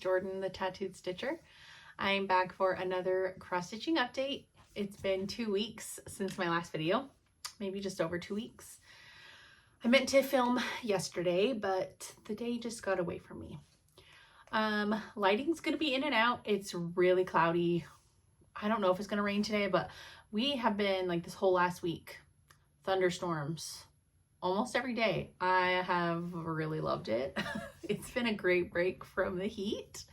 Jordan, the Tattooed Stitcher. I'm back for another cross stitching update. It's been 2 weeks since my last video, maybe just over 2 weeks. I meant to film yesterday, but the day just got away from me. Lighting's gonna be in and out. It's really cloudy. I don't know if it's gonna rain today, but we have been, like, this whole last week, thunderstorms almost every day. I have really loved it. It's been a great break from the heat,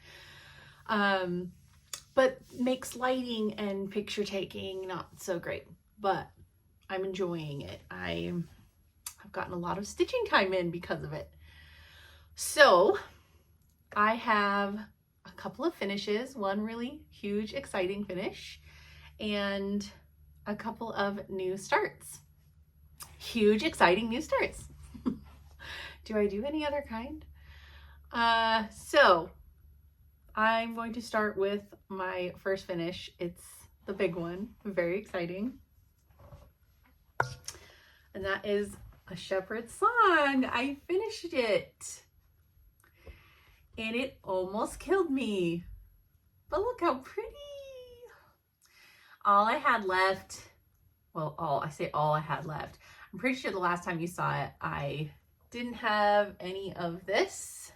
but makes lighting and picture taking not so great, but I'm enjoying it. I've gotten a lot of stitching time in because of it. So I have a couple of finishes, one really huge, exciting finish, and a couple of new starts. Huge, exciting new starts. Do I do any other kind? So I'm going to start with my first finish. It's the big one, very exciting. And that is a shepherd's song. I finished it. And it almost killed me. But look how pretty. All I had left, well, I say all I had left. I'm pretty sure the last time you saw it, I didn't have any of this.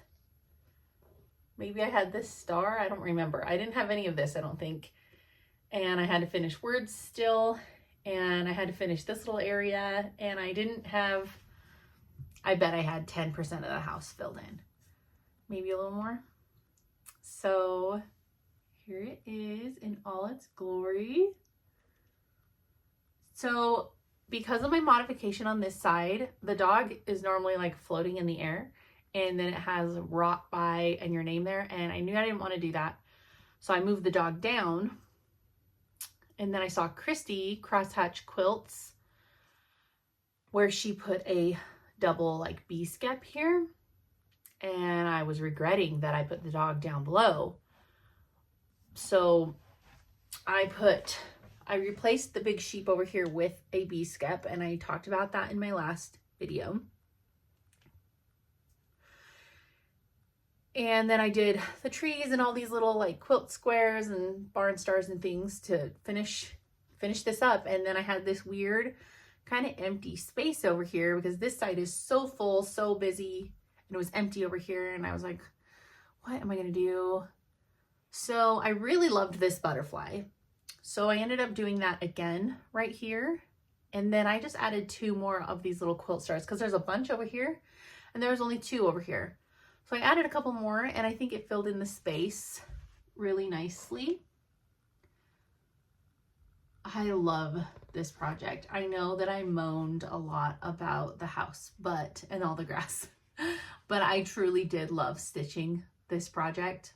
Maybe I had this star. I don't remember. I didn't have any of this, I don't think. And I had to finish words still. And I had to finish this little area. And I didn't have, I bet I had 10% of the house filled in. Maybe a little more. So here it is in all its glory. So because of my modification on this side, the dog is normally like floating in the air, and then it has rock by and your name there, and I knew I didn't want to do that. So I moved the dog down, and then I saw Christy Crosshatch Quilts where she put a double like B-skep here, and I was regretting that I put the dog down below. So I replaced the big sheep over here with a B-skep, and I talked about that in my last video. And then I did the trees and all these little like quilt squares and barn stars and things to finish this up. And then I had this weird kind of empty space over here because this side is so full, so busy, and it was empty over here. And I was like, what am I gonna do? So I really loved this butterfly. So I ended up doing that again right here. And then I just added 2 more of these little quilt stars because there's a bunch over here and there was only 2 over here. So I added a couple more, and I think it filled in the space really nicely. I love this project. I know that I moaned a lot about the house, and all the grass, but I truly did love stitching this project.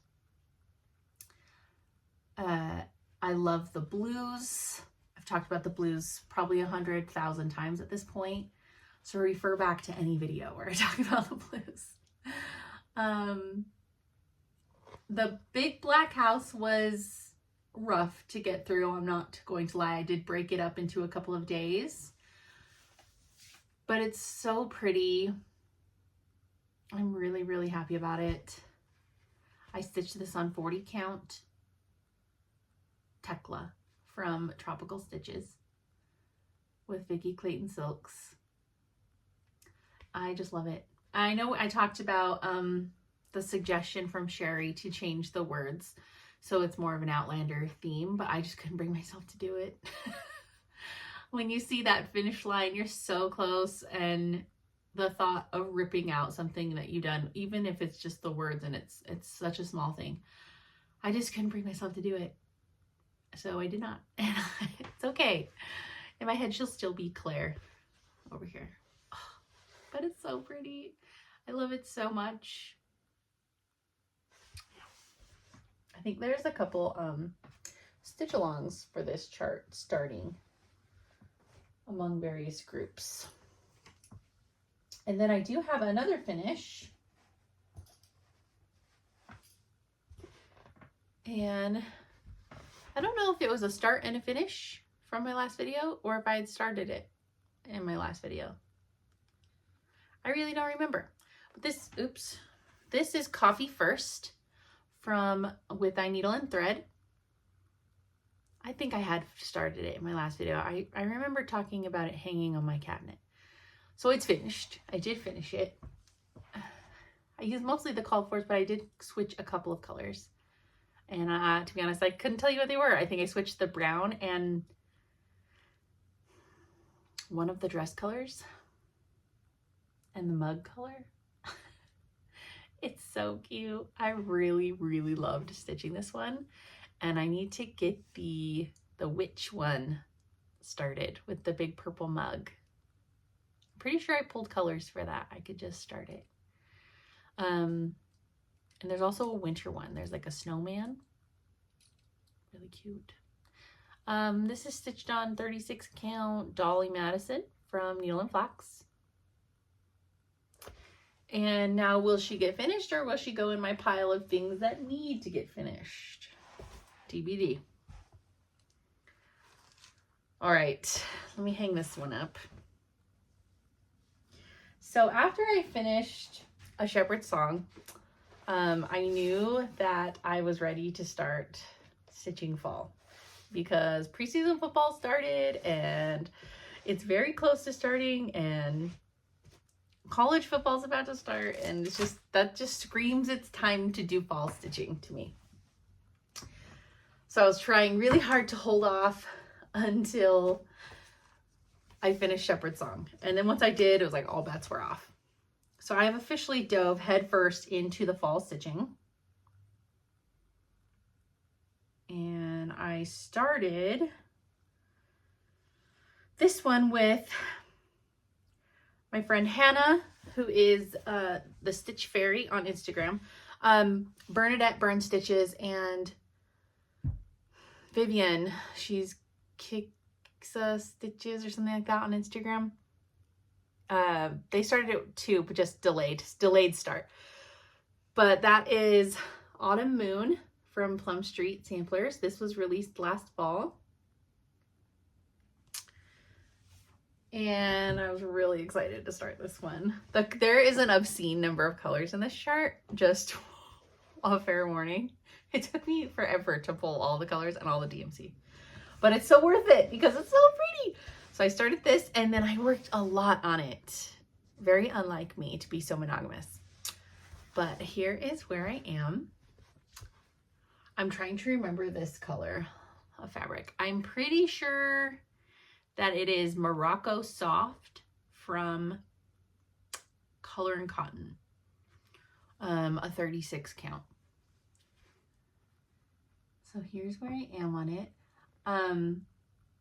I love the blues. I've talked about the blues probably 100,000 times at this point. So refer back to any video where I talk about the blues. The big black house was rough to get through. I'm not going to lie. I did break it up into a couple of days, but it's so pretty. I'm really, really happy about it. I stitched this on 40 count Tekla from Tropical Stitches with Vicki Clayton Silks. I just love it. I know I talked about the suggestion from Sherry to change the words so it's more of an Outlander theme, but I just couldn't bring myself to do it. When you see that finish line, you're so close, and the thought of ripping out something that you've done, even if it's just the words and it's such a small thing, I just couldn't bring myself to do it. So I did not. And it's okay. In my head, she'll still be Claire over here. Oh, but it's so pretty. I love it so much. I think there's a couple stitch alongs for this chart starting among various groups. And then I do have another finish. And I don't know if it was a start and a finish from my last video or if I had started it in my last video. I really don't remember. But this, oops, this is Coffee First from With Thy Needle and Thread. I think I had started it in my last video. I remember talking about it hanging on my cabinet. So it's finished. I did finish it. I used mostly the call for's, but I did switch a couple of colors. And to be honest, I couldn't tell you what they were. I think I switched the brown and one of the dress colors and the mug color. It's so cute. I really, really loved stitching this one. And I need to get the witch one started with the big purple mug. I'm pretty sure I pulled colors for that. I could just start it. And there's also a winter one. There's like a snowman. Really cute. This is stitched on 36 count Dolly Madison from Needle and Flax. And now will she get finished or will she go in my pile of things that need to get finished? TBD. All right, let me hang this one up. So after I finished A Shepherd's Song, I knew that I was ready to start stitching fall because preseason football started and it's very close to starting and college football is about to start, and it's just, that just screams it's time to do fall stitching to me. So I was trying really hard to hold off until I finished Shepherd's Song. And then once I did, it was like all bets were off. So I have officially dove headfirst into the fall stitching. And I started this one with my friend Hannah, who is the Stitch Fairy on Instagram, Bernadette Burn Stitches, and Vivian, she's Kixa Stitches or something like that on Instagram. They started it too, but just delayed start. But that is Autumn Moon from Plum Street Samplers. This was released last fall. And I was really excited to start this one. There is an obscene number of colors in this chart, just a fair warning. It took me forever to pull all the colors and all the DMC. But it's so worth it because it's so pretty. So I started this and then I worked a lot on it. Very unlike me to be so monogamous. But here is where I am. I'm trying to remember this color of fabric. I'm pretty sure that it is Morocco Soft from Color and Cotton. A 36 count. So here's where I am on it.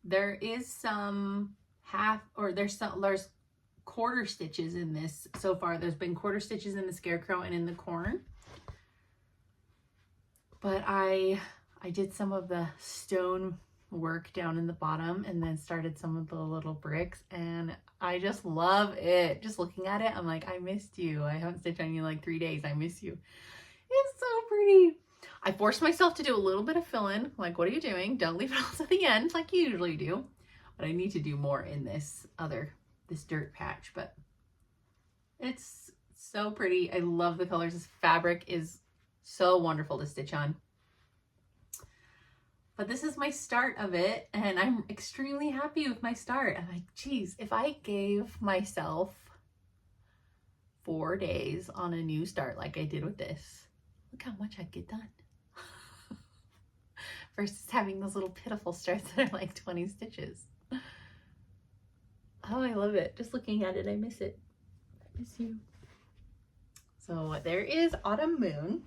There is some there's quarter stitches in this so far. There's been quarter stitches in the scarecrow and in the corn. But I did some of the stone work down in the bottom and then started some of the little bricks, and I just love it. Just looking at it, I'm like, I missed you. I haven't stitched on you in like 3 days. I miss you. It's so pretty. I forced myself to do a little bit of fill-in. Like, what are you doing? Don't leave it all to the end like you usually do. But I need to do more in this dirt patch, but it's so pretty. I love the colors. This fabric is so wonderful to stitch on. But this is my start of it, and I'm extremely happy with my start. I'm like, geez, if I gave myself 4 days on a new start like I did with this, look how much I'd get done. Versus having those little pitiful starts that are like 20 stitches. Oh, I love it. Just looking at it, I miss it. I miss you. So there is Autumn Moon.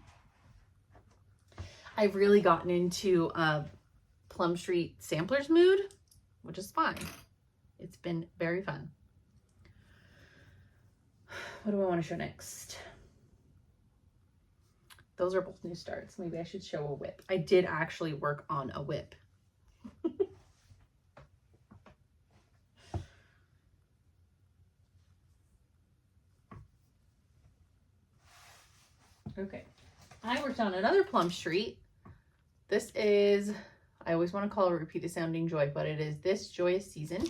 I've really gotten into Plum Street Samplers mood, which is fine. It's been very fun. What do I want to show next? Those are both new starts. Maybe I should show a whip. I did actually work on a whip. Okay. I worked on another Plum Street. This is, I always want to call it Repeated Sounding Joy, but it is This Joyous Season.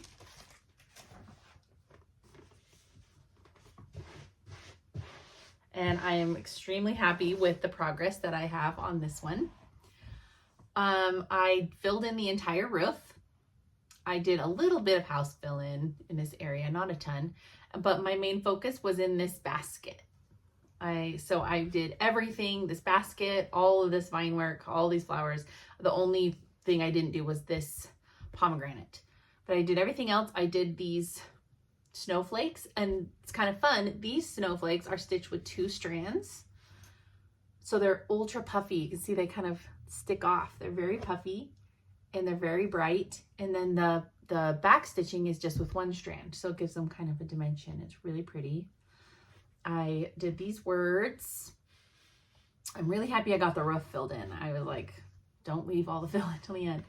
And I am extremely happy with the progress that I have on this one. I filled in the entire roof. I did a little bit of house fill in this area, not a ton, but my main focus was in this basket. So I did everything, this basket, all of this vine work, all these flowers. The only thing I didn't do was this pomegranate, but I did everything else. I did these snowflakes, and it's kind of fun. These snowflakes are stitched with 2 strands. So they're ultra puffy. You can see they kind of stick off. They're very puffy and they're very bright. And then the back stitching is just with 1 strand. So it gives them kind of a dimension. It's really pretty. I did these words. I'm really happy I got the roof filled in. I was like, don't leave all the fill until the end.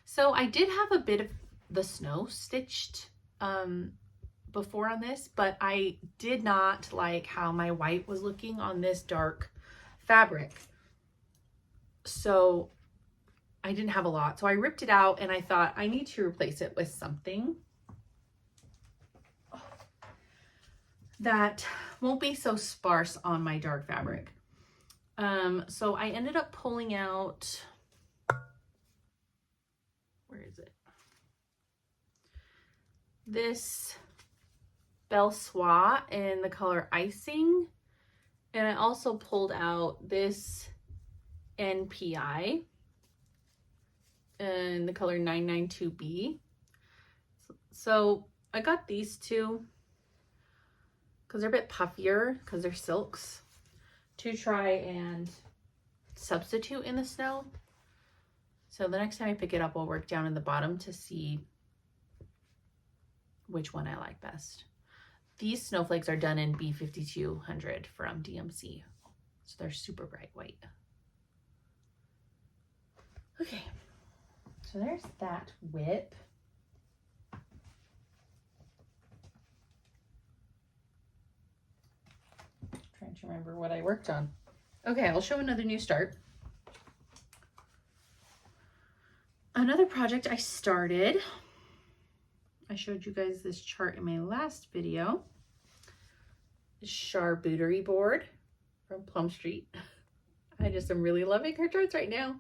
So I did have a bit of the snow stitched before on this, but I did not like how my white was looking on this dark fabric. So I didn't have a lot. So I ripped it out and I thought I need to replace it with something that won't be so sparse on my dark fabric. So I ended up pulling out, where is it? This Belle Soie in the color Icing. And I also pulled out this NPI in the color 992B. So I got these 2 because they're a bit puffier because they're silks, to try and substitute in the snow. So the next time I pick it up, I'll work down in the bottom to see which one I like best. These snowflakes are done in B5200 from DMC. So they're super bright white. Okay, so there's that whip. Trying to remember what I worked on. Okay, I'll show another new start. Another project I started. I showed you guys this chart in my last video. Charcuterie board from Plum Street. I just am really loving her charts right now.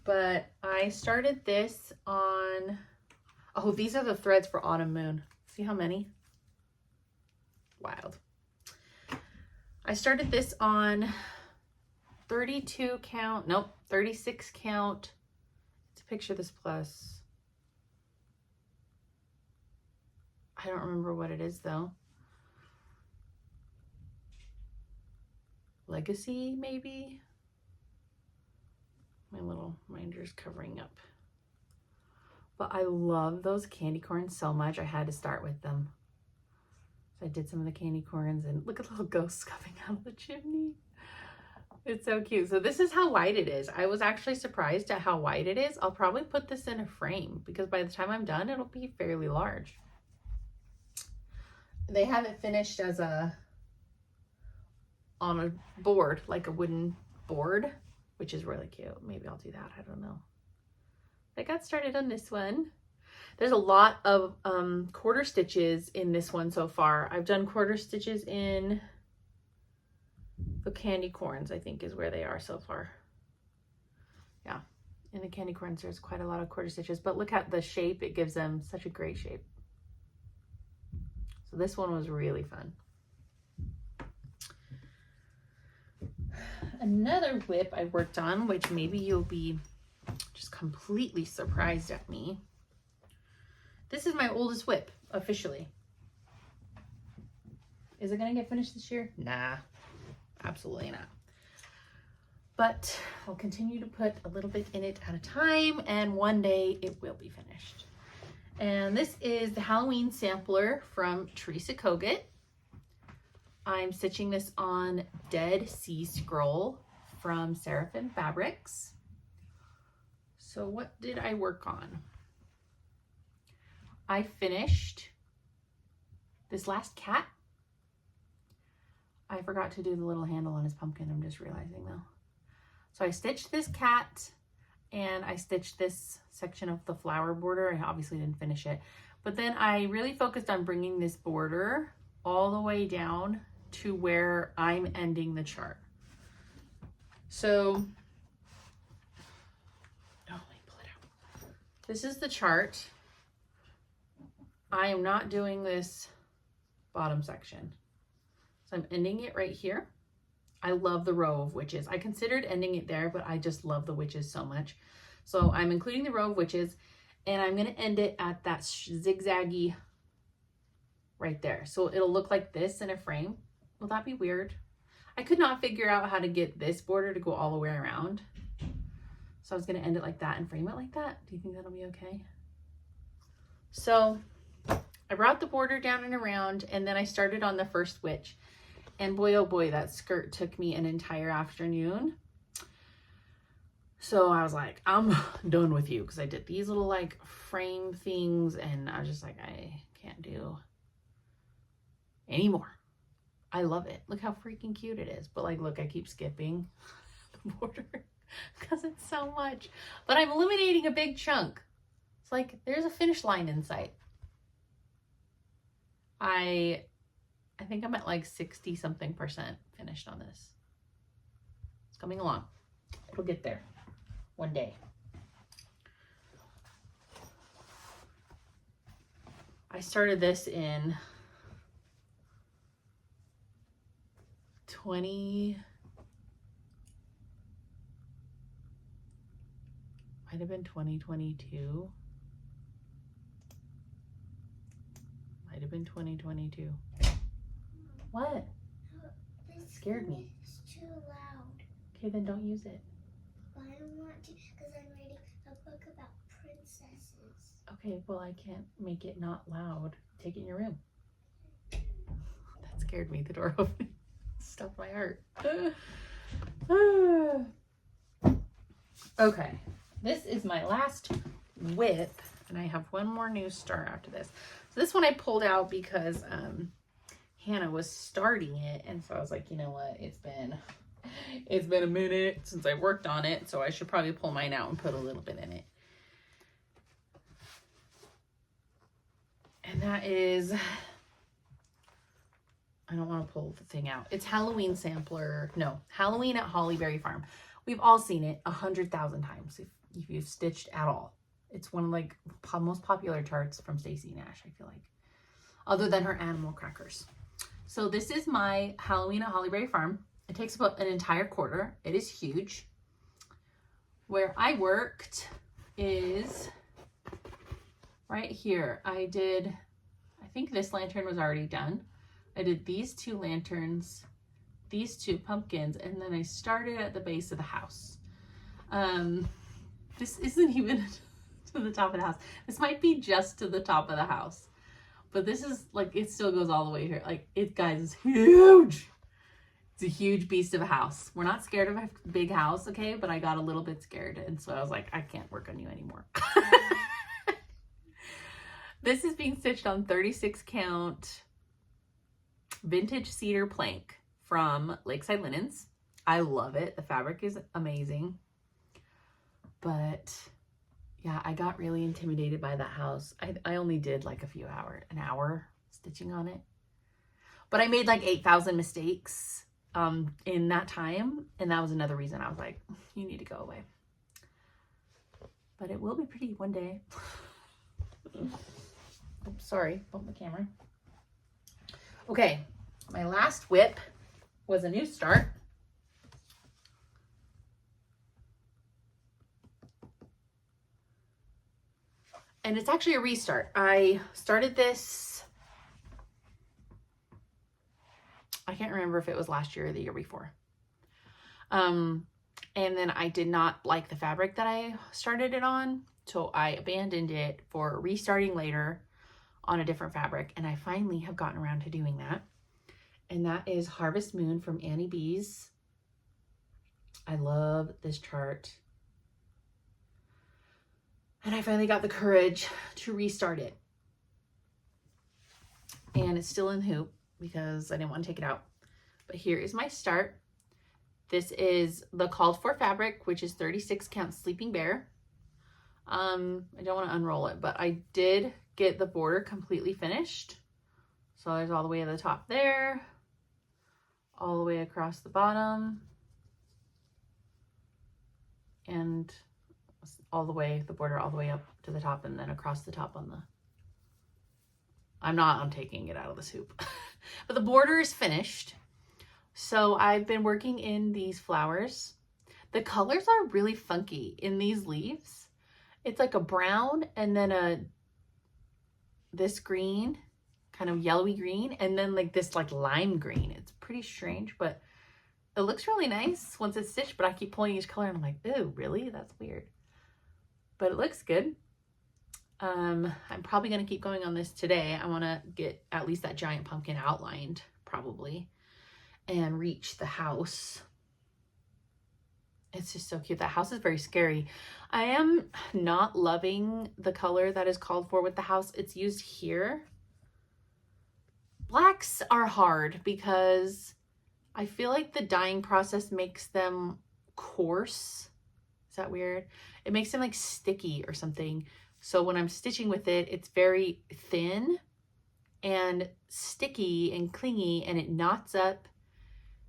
But I started this on, oh, these are the threads for Autumn Moon. See how many? Wild. I started this on 32 count, nope, 36 count. Let's picture this plus. I don't remember what it is though. Legacy, maybe? My little minder's covering up. But I love those candy corns so much, I had to start with them. So I did some of the candy corns, and look at the little ghosts coming out of the chimney. It's so cute. So this is how wide it is. I was actually surprised at how wide it is. I'll probably put this in a frame because by the time I'm done, it'll be fairly large. They have it finished as on a board, like a wooden board, which is really cute. Maybe I'll do that. I don't know. I got started on this one. There's a lot of quarter stitches in this one so far. I've done quarter stitches in the candy corns, I think is where they are so far. Yeah, in the candy corns, there's quite a lot of quarter stitches, but look at the shape. It gives them such a great shape. So this one was really fun. Another whip I worked on, which maybe you'll be just completely surprised at me. This is my oldest whip, officially. Is it gonna get finished this year? Nah, absolutely not. But I'll continue to put a little bit in it at a time, and one day it will be finished. And this is the Halloween sampler from Teresa Kogut. I'm stitching this on Dead Sea Scroll from Seraphim Fabrics. So what did I work on? I finished this last cat. I forgot to do the little handle on his pumpkin, I'm just realizing though. So I stitched this cat and I stitched this section of the flower border. I obviously didn't finish it, but then I really focused on bringing this border all the way down to where I'm ending the chart. So, oh, let me pull it out. This is the chart. I am not doing this bottom section. So I'm ending it right here. I love the row of witches. I considered ending it there, but I just love the witches so much. So I'm including the row of witches and I'm going to end it at that zigzaggy right there. So it'll look like this in a frame. Will that be weird? I could not figure out how to get this border to go all the way around. So I was going to end it like that and frame it like that. Do you think that'll be okay? So I brought the border down and around and then I started on the first witch. And boy, oh boy, that skirt took me an entire afternoon. So I was like, I'm done with you. Because I did these little like frame things and I was just like, I can't do anymore. I love it. Look how freaking cute it is. But like, look, I keep skipping the border because it's so much. But I'm eliminating a big chunk. It's like, there's a finish line in sight. I think I'm at like 60 something % finished on this. It's coming along. It'll get there one day. I started this in 20, might have been 2022. Might have been 2022. What? It scared me. It's too loud. Okay, then don't use it. But I don't want to because I'm reading a book about princesses. Okay, well, I can't make it not loud. Take it in your room. That scared me, the door opening. Stopped my heart. Okay, this is my last whip, and I have one more new start after this. So this one I pulled out because Hannah was starting it, and so I was like, you know what, it's been a minute since I worked on it, so I should probably pull mine out and put a little bit in it. And that is, I don't want to pull the thing out. It's Halloween Sampler. No, Halloween at Hollyberry Farm. We've all seen it 100,000 times if you've stitched at all. It's one of like most popular charts from Stacey Nash, I feel like, other than her animal crackers. So this is my Halloween at Hollyberry Farm. It takes about an entire quarter. It is huge. Where I worked is right here. I think this lantern was already done. I did these 2 lanterns, these 2 pumpkins, and then I started at the base of the house. This isn't even to the top of the house. This might be just to the top of the house. But this is like, it still goes all the way here. Like, it, guys, is huge. It's a huge beast of a house. We're not scared of a big house, okay? But I got a little bit scared. And so I was like, I can't work on you anymore. This is being stitched on 36 count vintage cedar plank from Lakeside Linens. I love it. The fabric is amazing. But yeah, I got really intimidated by that house. I only did like an hour stitching on it. But I made like 8,000 mistakes in that time. And that was another reason I was like, you need to go away. But it will be pretty one day. Oops, sorry, bumped the camera. Okay, my last whip was a new start. And it's actually a restart. I started this, I can't remember if it was last year or the year before. And then I did not like the fabric that I started it on. So I abandoned it for restarting later on a different fabric. And I finally have gotten around to doing that. And that is Harvest Moon from Annie B's. I love this chart. And I finally got the courage to restart it. And it's still in hoop because I didn't want to take it out. But here is my start. This is the called for fabric, which is 36 count Sleeping Bear. I don't want to unroll it, but I did get the border completely finished. So there's all the way to the top there, all the way across the bottom, and all the way, the border all the way up to the top, and then across the top on the, I'm taking it out of this hoop. But the border is finished. So I've been working in these flowers. The colors are really funky in these leaves. It's like a brown and then this green, kind of yellowy green, and then like this like lime green. It's pretty strange, but it looks really nice once it's stitched, but I keep pulling each color and I'm like, ooh, really? That's weird. But it looks good. I'm probably going to keep going on this today. I want to get at least that giant pumpkin outlined, probably, and reach the house. It's just so cute. That house is very scary. I am not loving the color that is called for with the house. It's used here. Blacks are hard because I feel like the dyeing process makes them coarse. Is that weird? It makes them like sticky or something. So when I'm stitching with it, it's very thin and sticky and clingy, and it knots up,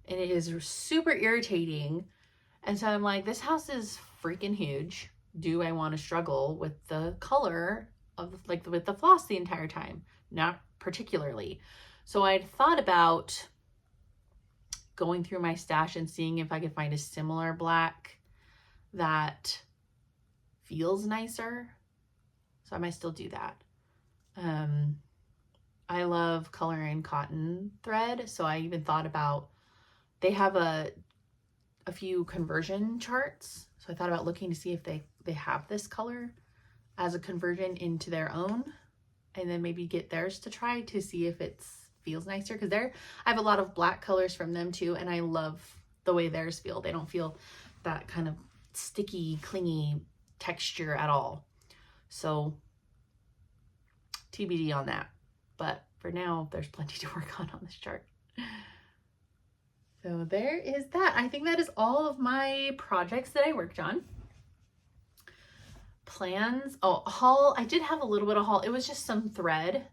and it is super irritating. And so I'm like, this house is freaking huge. Do I want to struggle with the color of like with the floss the entire time? Not particularly. So I'd thought about going through my stash and seeing if I could find a similar black that feels nicer. So I might still do that. I love coloring cotton thread. So I even thought about, they have a few conversion charts. So I thought about looking to see if they have this color as a conversion into their own, and then maybe get theirs to try to see if it feels nicer. Because I have a lot of black colors from them too, and I love the way theirs feel. They don't feel that kind of sticky, clingy texture at all. So TBD on that. But for now, there's plenty to work on this chart. So there is that. I think that is all of my projects that I worked on. Plans. Oh, haul. I did have a little bit of haul. It was just some thread,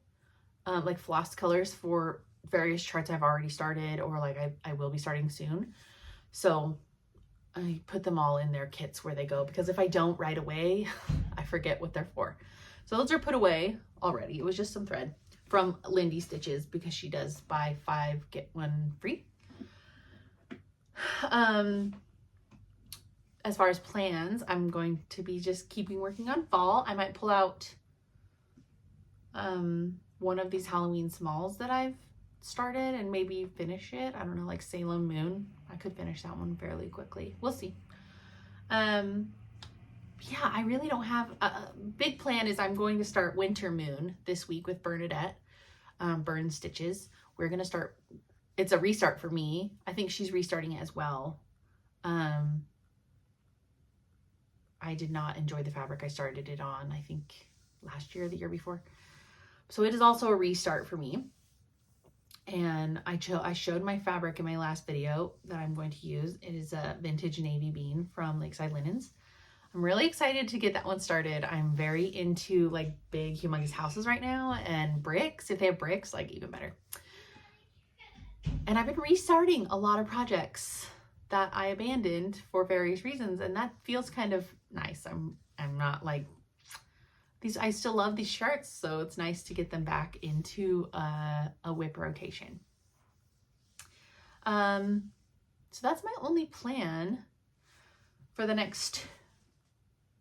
like floss colors for various charts I've already started, or like I will be starting soon. So I put them all in their kits where they go, because if I don't right away, I forget what they're for. So those are put away already. It was just some thread from Lindy Stitches, because she does buy 5 get 1 free. As far as plans, I'm going to be just keeping working on fall. I might pull out one of these Halloween smalls that I've started and maybe finish it. I don't know, like Salem Moon. I could finish that one fairly quickly. We'll see. Yeah, I really don't have a big plan. Is I'm going to start Winter Moon this week with Bernadette, Burn Stitches. We're going to start, it's a restart for me. I think she's restarting it as well. I did not enjoy the fabric I started it on, I think last year or the year before. So it is also a restart for me. And I showed my fabric in my last video that I'm going to use. It is a vintage navy bean from Lakeside Linens. I'm really excited to get that one started. I'm very into like big humongous houses right now, and bricks. If they have bricks, like even better. And I've been restarting a lot of projects that I abandoned for various reasons, and that feels kind of nice. I'm not like these, I still love these shirts, so it's nice to get them back into a whip rotation. So that's my only plan for the next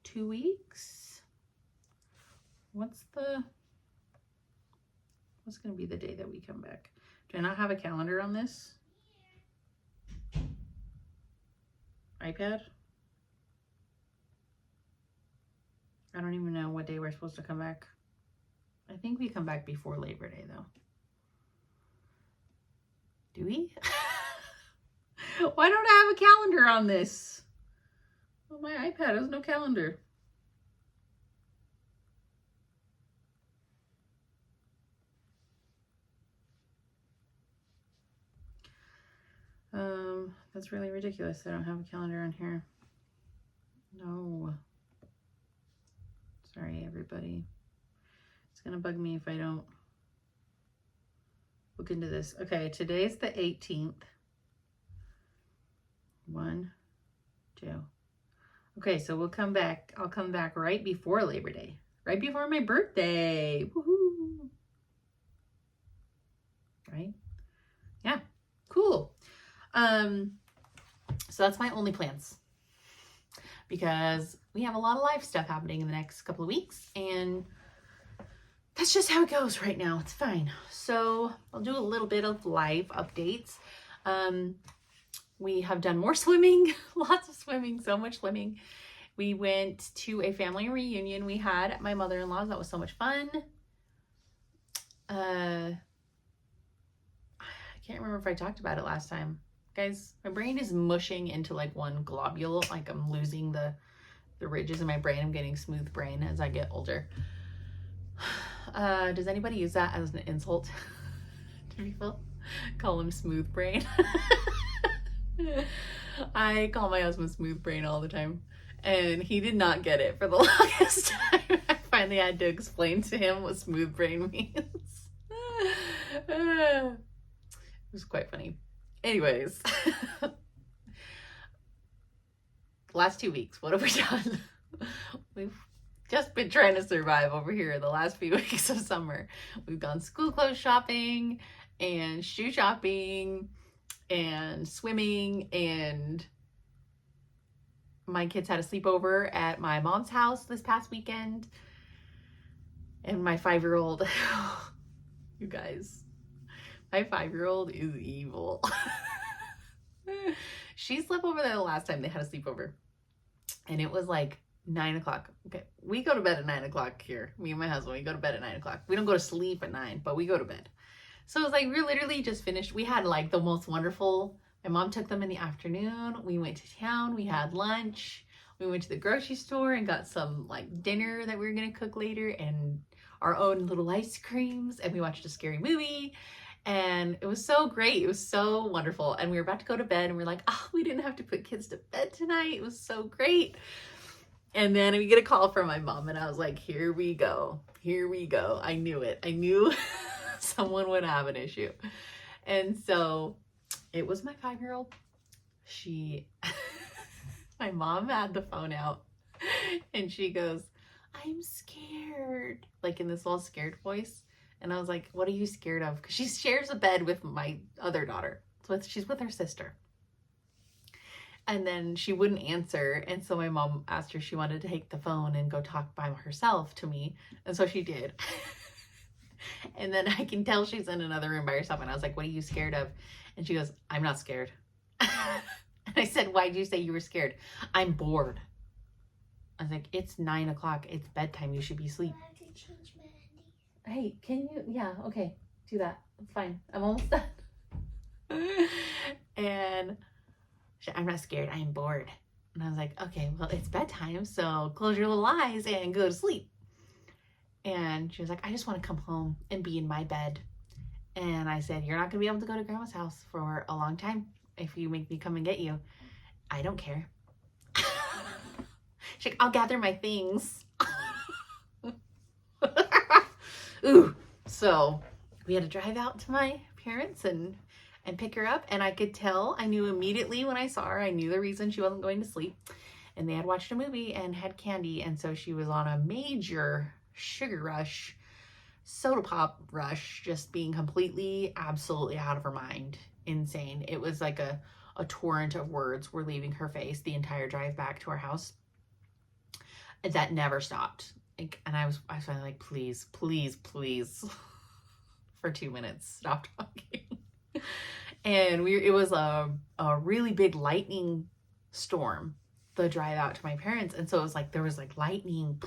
2 weeks. What's going to be the day that we come back? Do I not have a calendar on this iPad? I don't even know what day we're supposed to come back. I think we come back before Labor Day though. Do we? Why don't I have a calendar on this? Well, my iPad has no calendar. That's really ridiculous. I don't have a calendar on here. No. Sorry, everybody. It's gonna bug me if I don't look into this. Okay, today's the 18th. 1, 2. Okay, so we'll come back. I'll come back right before Labor Day. Right before my birthday. Woohoo! Right? Yeah. Cool. So that's my only plans, because we have a lot of life stuff happening in the next couple of weeks, and that's just how it goes right now. It's fine. So I'll do a little bit of live updates. We have done more swimming, lots of swimming, so much swimming. We went to a family reunion we had at my mother-in-law's. That was so much fun. I can't remember if I talked about it last time. Guys, my brain is mushing into like one globule. Like I'm losing the ridges in my brain. I'm getting smooth brain as I get older. Does anybody use that as an insult? Do people call him smooth brain? I call my husband smooth brain all the time, and he did not get it for the longest time. I finally had to explain to him what smooth brain means. It was quite funny. Anyways, last 2 weeks, what have we done? We've just been trying to survive over here the last few weeks of summer. We've gone school clothes shopping and shoe shopping and swimming, and my kids had a sleepover at my mom's house this past weekend, and my 5-year-old, you guys, my 5-year-old is evil. She slept over there the last time they had a sleepover, and it was like 9 o'clock. Okay, we go to bed at 9 o'clock here. Me and my husband, we go to bed at 9 o'clock. We don't go to sleep at 9, but we go to bed. So it was like, we're literally just finished. We had like the most wonderful, my mom took them in the afternoon. We went to town, we had lunch. We went to the grocery store and got some like dinner that we were gonna cook later, and our own little ice creams, and we watched a scary movie. And it was so great. It was so wonderful. And we were about to go to bed, and we're like, oh, we didn't have to put kids to bed tonight. It was so great. And then we get a call from my mom, and I was like, here we go. Here we go. I knew it. I knew someone would have an issue. And so it was my 5-year-old. My mom had the phone out, and she goes, I'm scared. Like in this little scared voice. And I was like, what are you scared of? Because she shares a bed with my other daughter. She's with her sister. And then she wouldn't answer. And so my mom asked her if she wanted to take the phone and go talk by herself to me. And so she did. And then I can tell she's in another room by herself. And I was like, what are you scared of? And she goes, I'm not scared. And I said, why did you say you were scared? I'm bored. I was like, it's 9 o'clock. It's bedtime. You should be asleep. I have to change my undies. Hey, can you? Yeah, okay. Do that. It's fine. I'm almost done. And I'm not scared. I'm bored. And I was like, okay, well, it's bedtime, so close your little eyes and go to sleep. And she was like, I just want to come home and be in my bed. And I said, you're not going to be able to go to Grandma's house for a long time if you make me come and get you. I don't care. She's like, I'll gather my things. Ooh. So we had to drive out to my parents and pick her up. And I could tell, I knew immediately when I saw her, I knew the reason she wasn't going to sleep. And they had watched a movie and had candy. And so she was on a major sugar rush, soda pop rush, just being completely, absolutely out of her mind. Insane. It was like a torrent of words were leaving her face the entire drive back to our house. That never stopped. Like, and I was finally like, please, please, please, for 2 minutes, stop talking. And it was a really big lightning storm, the drive out to my parents. And so it was like, there was like lightning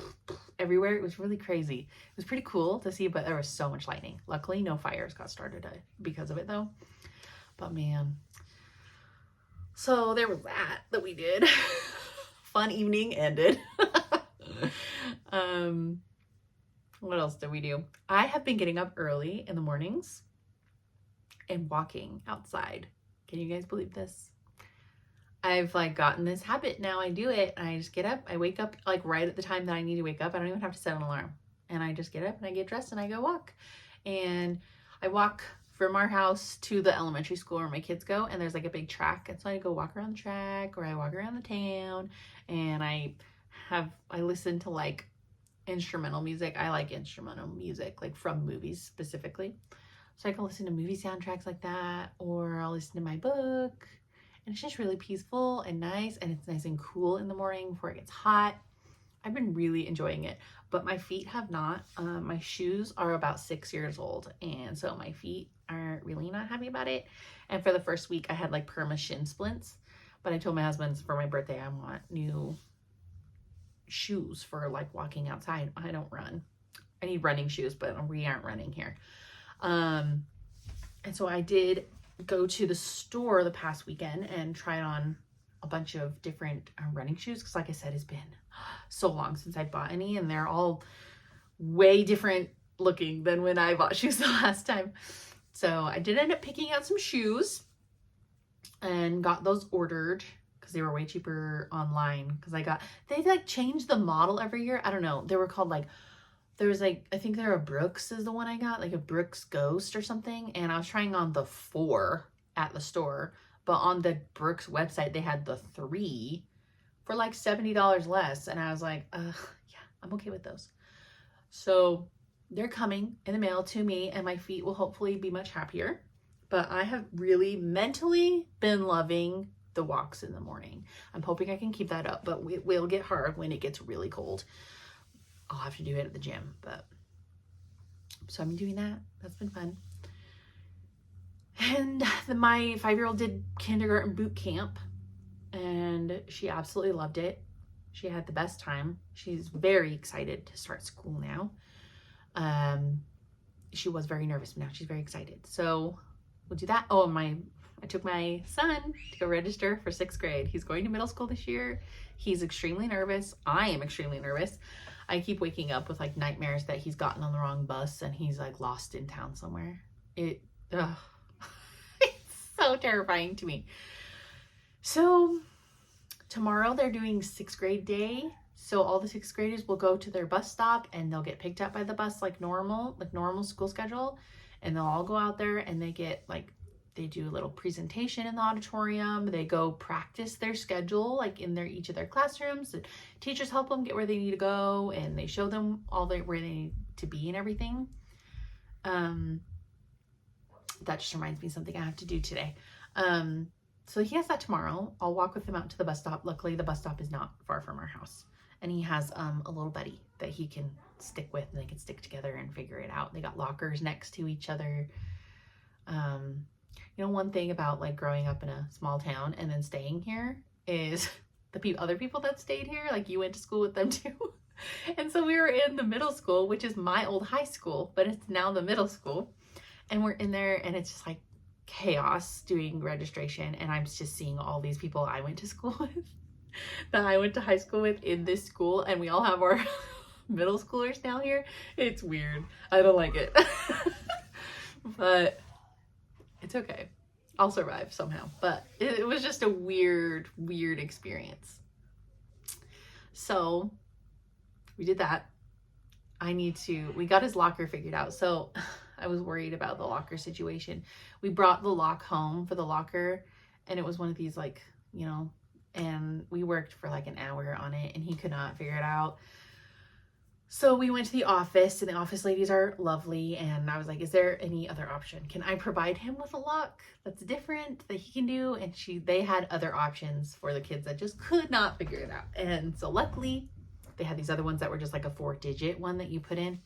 everywhere. It was really crazy. It was pretty cool to see, but there was so much lightning. Luckily, no fires got started because of it though. But man, so there was that we did. Fun evening ended. What else did we do? I have been getting up early in the mornings and walking outside. Can you guys believe this? I've like gotten this habit now. I do it and I just get up. I wake up like right at the time that I need to wake up. I don't even have to set an alarm. And I just get up and I get dressed and I go walk. And I walk from our house to the elementary school where my kids go, and there's like a big track. And so I go walk around the track, or I walk around the town, and I listen to like instrumental music. I like instrumental music, like from movies specifically. So I can listen to movie soundtracks like that, or I'll listen to my book. And it's just really peaceful and nice, and it's nice and cool in the morning before it gets hot. I've been really enjoying it, but my feet have not. My shoes are about 6 years old, and so my feet are really not happy about it. And for the first week, I had like perma shin splints, but I told my husband for my birthday, I want new shoes for like walking outside. I don't run. I need running shoes, but we aren't running here. And so I did go to the store the past weekend and try on a bunch of different running shoes, because like I said, it's been so long since I bought any, and they're all way different looking than when I bought shoes the last time. So I did end up picking out some shoes and got those ordered because they were way cheaper online, because they like change the model every year. I don't know, they were called like, there was like, I think there a Brooks is the one I got, like a Brooks Ghost or something, and I was trying on the 4 at the store, but on the Brooks website they had the 3 for like $70 less, and I was like, yeah, I'm okay with those. So they're coming in the mail to me, and my feet will hopefully be much happier. But I have really mentally been loving the walks in the morning. I'm hoping I can keep that up, but it will get hard when it gets really cold. I'll have to do it at the gym, but so I'm doing that. That's been fun. And my 5-year-old did kindergarten boot camp, and she absolutely loved it. She had the best time. She's very excited to start school now. She was very nervous, but now she's very excited. So we'll do that. Oh, I took my son to go register for 6th grade. He's going to middle school this year. He's extremely nervous. I am extremely nervous. I keep waking up with like nightmares that he's gotten on the wrong bus and he's like lost in town somewhere. It's so terrifying to me. So tomorrow they're doing 6th grade day. So all the 6th graders will go to their bus stop and they'll get picked up by the bus like normal school schedule. And they'll all go out there and they do a little presentation in the auditorium. They go practice their schedule, like in each of their classrooms. The teachers help them get where they need to go, and they show them where they need to be and everything. That just reminds me of something I have to do today. So he has that tomorrow. I'll walk with him out to the bus stop. Luckily, the bus stop is not far from our house. And he has a little buddy that he can stick with, and they can stick together and figure it out. They got lockers next to each other. You know, one thing about like growing up in a small town and then staying here is the other people that stayed here, like you went to school with them too. And so we were in the middle school, which is my old high school, but it's now the middle school. And we're in there and it's just like chaos doing registration. And I'm just seeing all these people I went to school with, that I went to high school with in this school. And we all have our middle schoolers now here. It's weird. I don't like it. But it's okay. I'll survive somehow. But it was just a weird experience. So we did that. We got his locker figured out. So I was worried about the locker situation. We brought the lock home for the locker, and it was one of these like, you know, and we worked for like an hour on it and he could not figure it out. So we went to the office, and the office ladies are lovely. And I was like, is there any other option? Can I provide him with a lock that's different that he can do? And they had other options for the kids that just could not figure it out. And so luckily they had these other ones that were just like a 4-digit one that you put in,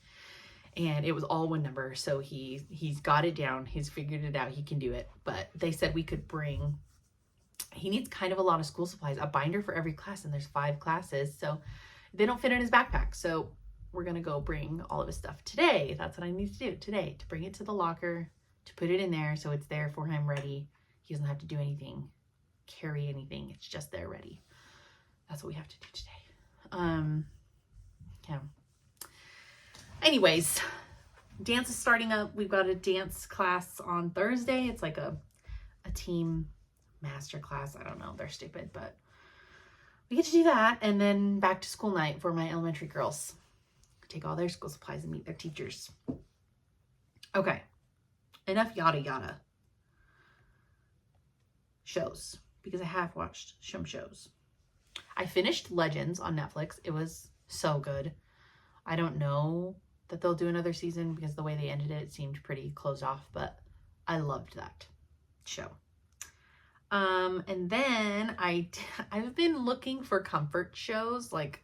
and it was all one number. So he's got it down. He's figured it out. He can do it. But they said we could he needs kind of a lot of school supplies, a binder for every class. And there's 5 classes. So they don't fit in his backpack. So we're going to go bring all of his stuff today. That's what I need to do today, to bring it to the locker, to put it in there so it's there for him ready He doesn't have to do anything, carry anything. It's just there ready. That's what we have to do today. Yeah. Anyways, dance is starting up. We've got a dance class on Thursday. It's like a team master class. I don't know. They're stupid, but we get to do that. And then back to school night for my elementary girls. Take all their school supplies and meet their teachers. Okay. Enough yada yada. Shows. Because I have watched some shows. I finished Legends on Netflix. It was so good. I don't know that they'll do another season because the way they ended it seemed pretty closed off, but I loved that show. And then I've been looking for comfort shows. Like,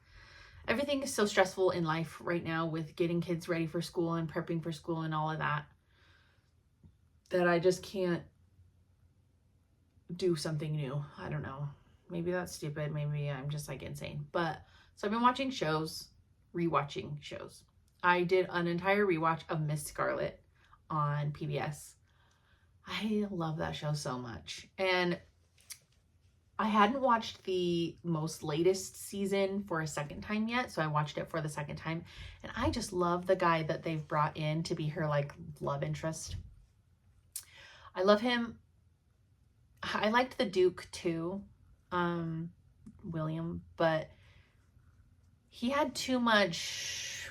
everything is so stressful in life right now with getting kids ready for school and prepping for school and all of that, that I just can't do something new. I don't know. Maybe that's stupid. Maybe I'm just like insane. But so I've been watching shows, rewatching shows. I did an entire rewatch of Miss Scarlet on PBS. I love that show so much. And I hadn't watched the most latest season for a second time yet, so I watched it for the second time. And I just love the guy that they've brought in to be her like love interest. I love him. I liked the Duke too, William, but he had too much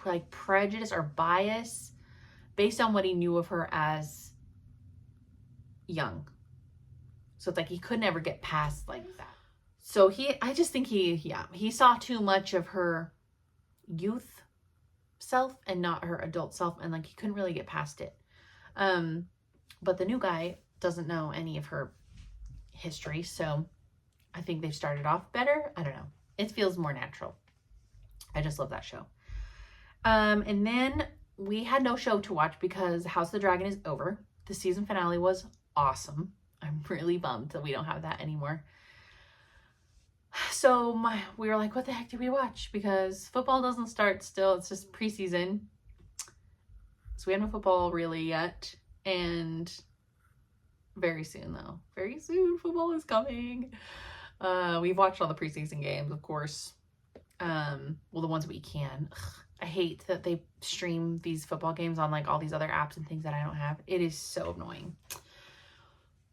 like prejudice or bias based on what he knew of her as young. So it's like he could never get past like that. So I just think he saw too much of her youth self and not her adult self, and like he couldn't really get past it. But the new guy doesn't know any of her history, so I think they've started off better. I don't know. It feels more natural. I just love that show. And then we had no show to watch because House of the Dragon is over. The season finale was awesome. I'm really bummed that we don't have that anymore. So we were like, what the heck did we watch? Because football doesn't start still. It's just preseason. So we have no football really yet. And very soon though. Very soon football is coming. We've watched all the preseason games, of course. Well, the ones we can. Ugh, I hate that they stream these football games on like all these other apps and things that I don't have. It is so annoying.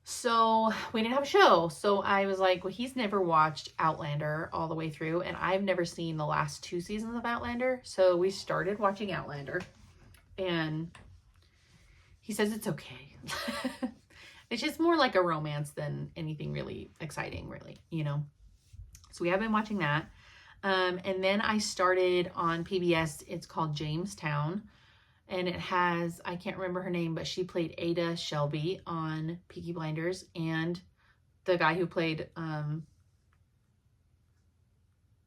So we didn't have a show. So I was like, well, he's never watched Outlander all the way through, and I've never seen the last 2 seasons of Outlander. So we started watching Outlander, and he says it's okay. It's just more like a romance than anything really exciting, really, you know? So we have been watching that. And then I started on PBS. It's called Jamestown. And it has, I can't remember her name, but she played Ada Shelby on Peaky Blinders. And the guy who played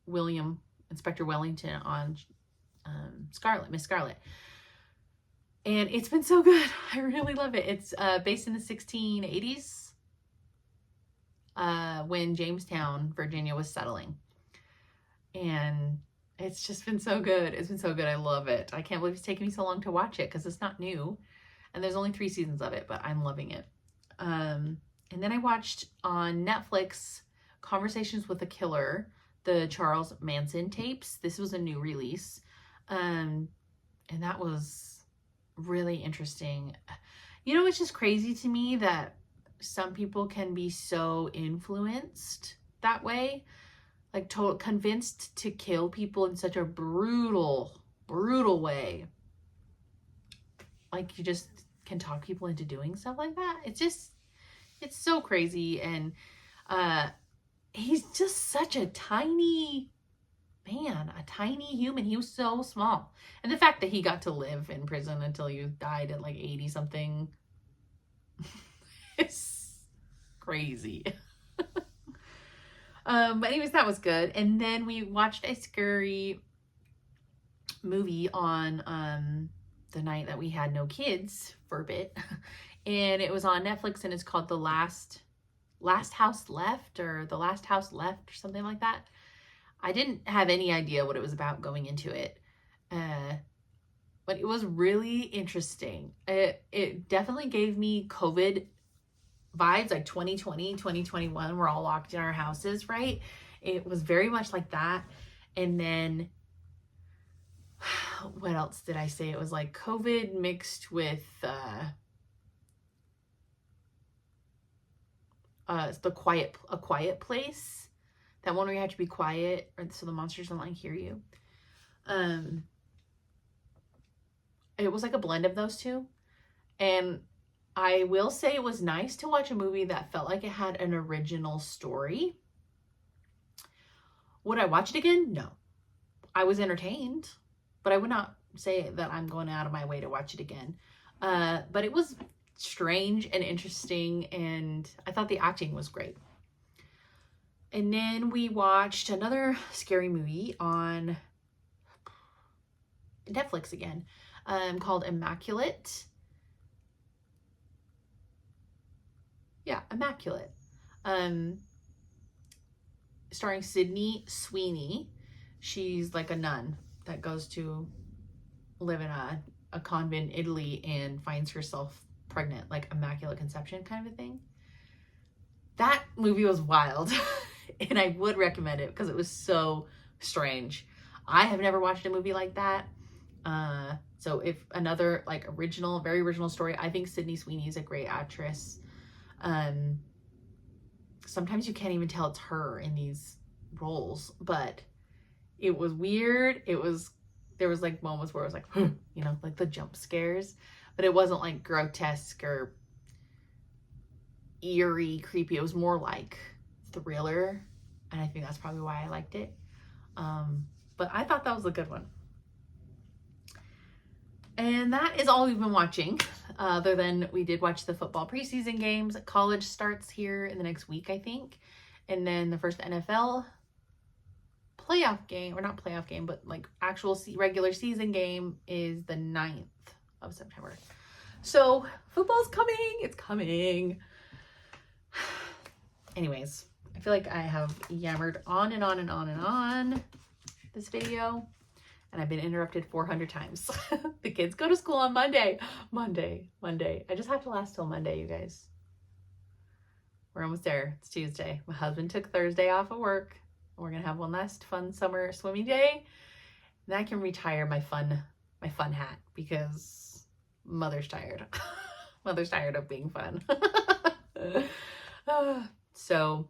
William, Inspector Wellington on Miss Scarlet. And it's been so good. I really love it. It's based in the 1680s when Jamestown, Virginia was settling. And it's just been so good. It's been so good. I love it. I can't believe it's taken me so long to watch it because it's not new. And there's only 3 seasons of it, but I'm loving it. And then I watched on Netflix Conversations with a Killer, the Charles Manson tapes. This was a new release. And that was really interesting. You know, it's just crazy to me that some people can be so influenced that way. Like convinced to kill people in such a brutal way. Like you just can talk people into doing stuff like that. It's so crazy. And he's just such a tiny man, a tiny human. He was so small. And the fact that he got to live in prison until he died at like 80 something is crazy. But anyways, that was good. And then we watched a scary movie on the night that we had no kids for a bit. And it was on Netflix, and it's called The Last House Left, or The Last House Left, or something like that. I didn't have any idea what it was about going into it. But it was really interesting. It definitely gave me COVID vibes, like 2020, 2021, we're all locked in our houses, right? It was very much like that. And then what else did I say? It was like COVID mixed with A Quiet Place. That one where you have to be quiet or so the monsters don't like hear you. It was like a blend of those two. And I will say it was nice to watch a movie that felt like it had an original story. Would I watch it again? No. I was entertained, but I would not say that I'm going out of my way to watch it again. But it was strange and interesting, and I thought the acting was great. And then we watched another scary movie on Netflix again, called Immaculate. Yeah, Immaculate. Starring Sydney Sweeney. She's like a nun that goes to live in a convent in Italy and finds herself pregnant, like immaculate conception kind of a thing. That movie was wild. And I would recommend it because it was so strange. I have never watched a movie like that. So if another like very original story, I think Sydney Sweeney is a great actress. Sometimes you can't even tell it's her in these roles, but it was weird. There was like moments where it was like, you know, like the jump scares, but it wasn't like grotesque or eerie, creepy. It was more like thriller, and I think that's probably why I liked it. But I thought that was a good one. And that is all we've been watching, other than we did watch the football preseason games. College starts here in the next week, I think. And then the first NFL playoff game, or not playoff game, but like actual regular season game is the 9th of September. So football's coming. It's coming. Anyways, I feel like I have yammered on and on and on and on this video. And I've been interrupted 400 times. The kids go to school on Monday. Monday. I just have to last till Monday, you guys. We're almost there. It's Tuesday. My husband took Thursday off of work. We're going to have one last fun summer swimming day. Then I can retire my fun hat because Mother's tired. Mother's tired of being fun. So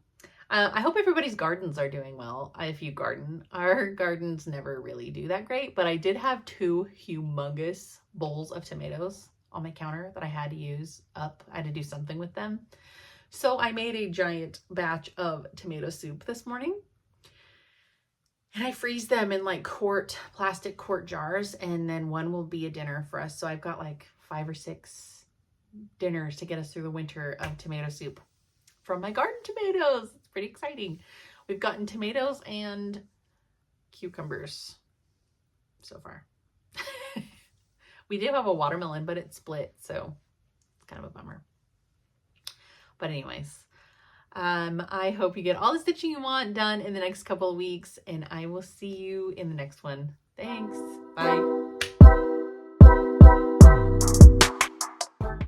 I hope everybody's gardens are doing well. If you garden, our gardens never really do that great, but I did have 2 humongous bowls of tomatoes on my counter that I had to use up. I had to do something with them. So I made a giant batch of tomato soup this morning. And I freeze them in like plastic quart jars, and then one will be a dinner for us. So I've got like 5 or 6 dinners to get us through the winter of tomato soup from my garden tomatoes. It's pretty exciting. We've gotten tomatoes and cucumbers so far. We did have a watermelon, but it split, so it's kind of a bummer. But anyways, I hope you get all the stitching you want done in the next couple of weeks, and I will see you in the next one. Thanks. Bye.